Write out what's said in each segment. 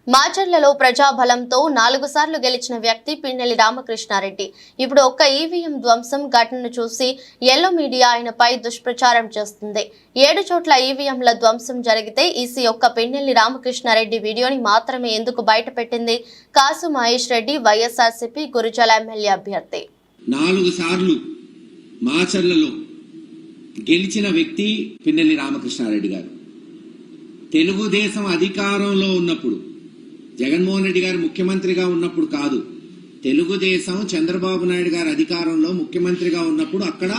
మాచర్లలో ప్రజాబలంతో 4 సార్లు గెలిచిన వ్యక్తి పిన్నెల్లి రామకృష్ణారెడ్డి ఇప్పుడు ఒక్క ఈవీఎం ధ్వంసం ఘటనను చూసి ఎల్లో మీడియా ఆయనపై దుష్ప్రచారం చేస్తుంది. 7 చోట్ల ఈవీఎంల ధ్వంసం జరిగితే ఈసీ ఒక్క పిన్నెల్లి రామకృష్ణారెడ్డి వీడియోని మాత్రమే ఎందుకు బయటపెట్టింది? కాసు మహేష్ రెడ్డి వైఎస్ఆర్సీపీ గురుజల ఎమ్మెల్యే అభ్యర్థి. 4 సార్లు మాచర్లలో గెలిచిన వ్యక్తి పిన్నెల్లి రామకృష్ణారెడ్డి గారు. తెలుగుదేశం అధికారంలో ఉన్నప్పుడు, జగన్మోహన్ రెడ్డి గారు ముఖ్యమంత్రిగా ఉన్నప్పుడు కాదు, తెలుగుదేశం చంద్రబాబు నాయుడు గారు అధికారంలో ముఖ్యమంత్రిగా ఉన్నప్పుడు అక్కడ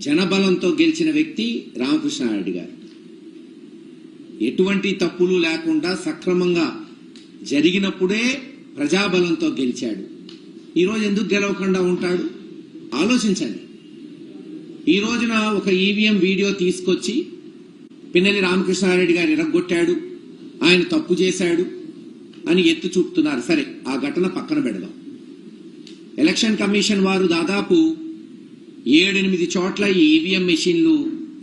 జనబలంతో గెలిచిన వ్యక్తి రామకృష్ణారెడ్డి గారు. ఎటువంటి తప్పులు లేకుండా సక్రమంగా జరిగినప్పుడే ప్రజాబలంతో గెలిచాడు. ఈరోజు ఎందుకు గెలవకుండా ఉంటాడు? ఆలోచించండి. ఈ రోజున ఒక ఈవీఎం వీడియో తీసుకొచ్చి పిన్నెల్లి రామకృష్ణారెడ్డి గారు ఎరగొట్టాడు, ఆయన తప్పు చేశాడు అని ఎత్తు చూపుతున్నారు. సరే, ఆ ఘటన పక్కన పెడదాం. ఎలక్షన్ కమిషన్ వారు దాదాపు 7-8 చోట్ల ఈ ఈవీఎం మెషిన్లు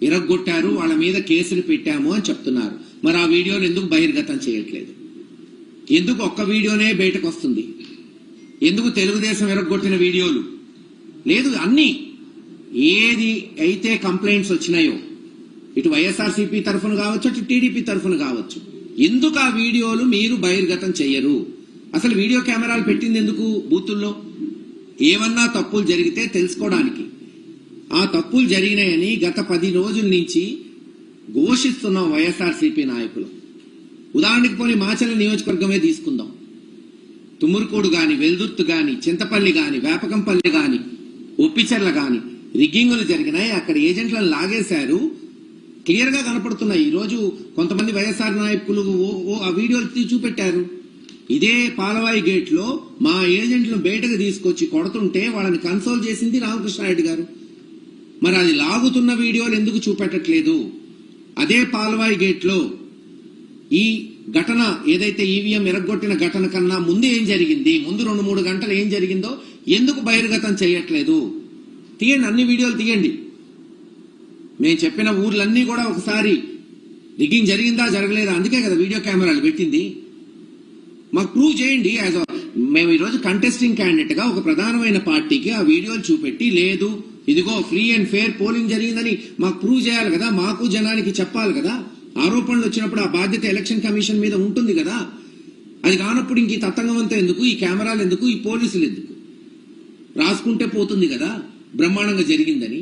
ఎరగొట్టారు, వాళ్ళ మీద కేసులు పెట్టాము అని చెప్తున్నారు. మరి ఆ వీడియోలు ఎందుకు బహిర్గతం చేయట్లేదు? ఎందుకు ఒక్క వీడియోనే బయటకు వస్తుంది? ఎందుకు తెలుగుదేశం ఎరగొట్టిన వీడియోలు లేదు? అన్ని ఏది అయితే కంప్లైంట్స్ వచ్చినాయో, ఇటు వైఎస్ఆర్సీపీ తరఫున కావచ్చు, అటు టీడీపీ తరఫున కావచ్చు, ఎందుకు ఆ వీడియోలు మీరు బహిర్గతం చెయ్యరు? అసలు వీడియో కెమెరాలు పెట్టింది ఎందుకు? బూతుల్లో ఏమన్నా తప్పులు జరిగితే తెలుసుకోవడానికి. ఆ తప్పులు జరిగినాయని గత 10 రోజుల నుంచి ఘోషిస్తున్నాం వైఎస్ఆర్సీపీ నాయకులు. ఉదాహరణకి పోనీ మాచర్ల నియోజకవర్గమే తీసుకుందాం. తుమ్మూరుకోడు గాని, వెల్దుర్తి గాని, చింతపల్లి గాని, వేపకంపల్లి గాని, ఒప్పిచెర్ల గాని రిగ్గింగులు జరిగినాయి. అక్కడ ఏజెంట్లను లాగేశారు, క్లియర్ గా కనపడుతున్నాయి. ఈ రోజు కొంతమంది వైఎస్ఆర్ నాయకులు ఆ వీడియోలు చూపెట్టారు. ఇదే పాలవాయి గేట్ లో మా ఏజెంట్లను బయటకు తీసుకొచ్చి కొడుతుంటే వాళ్ళని కన్సోల్ చేసింది రామకృష్ణారెడ్డి గారు. మరి అది లాగుతున్న వీడియోలు ఎందుకు చూపెట్టట్లేదు? అదే పాలవాయి గేట్ లో ఈ ఘటన ఏదైతే ఈవీఎం ఎరగొట్టిన ఘటన కన్నా ముందు ఏం జరిగింది, ముందు 2-3 గంటలు ఏం జరిగిందో ఎందుకు బహిర్గతం చేయట్లేదు? తీయండి, అన్ని వీడియోలు తీయండి. మేము చెప్పిన ఊర్లన్నీ కూడా ఒకసారి రిగ్గింగ్ జరిగిందా జరగలేదా, అందుకే కదా వీడియో కెమెరాలు పెట్టింది. మాకు ప్రూవ్ చేయండి. మేము ఈరోజు కంటెస్టింగ్ క్యాండిడేట్ గా ఒక ప్రధానమైన పార్టీకి ఆ వీడియోలు చూపెట్టి, లేదు ఇదిగో ఫ్రీ అండ్ ఫెయిర్ పోలింగ్ జరిగిందని మాకు ప్రూవ్ చేయాలి కదా, మాకు జనానికి చెప్పాలి కదా. ఆరోపణలు వచ్చినప్పుడు ఆ బాధ్యత ఎలక్షన్ కమిషన్ మీద ఉంటుంది కదా. అది కానప్పుడు ఇంక ఈ తతంగమంతా ఎందుకు? ఈ కెమెరాలు ఎందుకు? ఈ పోలీసులు ఎందుకు? రాసుకుంటే పోతుంది కదా బ్రహ్మాండంగా జరిగిందని.